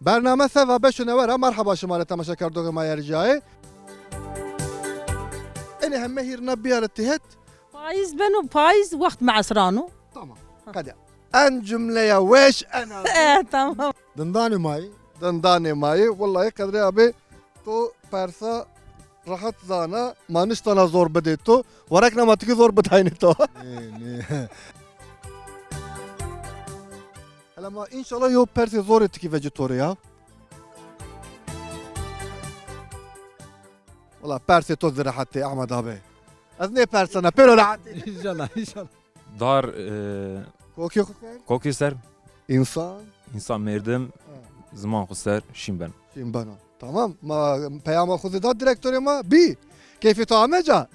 برنامه سوا بشنوره مرحبا شما را تماشا کردوگ ما یرجای اینه همه هیرنا بیارتی هت Payız ben o payız vakit معصرانو. tamam hadi en cümleye veş en az Tamam. dındani mai dındani mai vallahi kadri abi to persa rahat zana manistana zor bede to varak namatiki zor bedayni to Ama inşallah yo persi zor etki vegetore ya. Valla persi toz rahatı Ahmet abi. Az ne persana pero rahatı. İnşallah inşallah. Dar Kokuyor. koku ister, İnsan. insan merdim, zaman ister, şimdi ben. Şimdi bana. Tamam. Ma peyama khuzidat direktörü ma bi. Keyfi to ameca.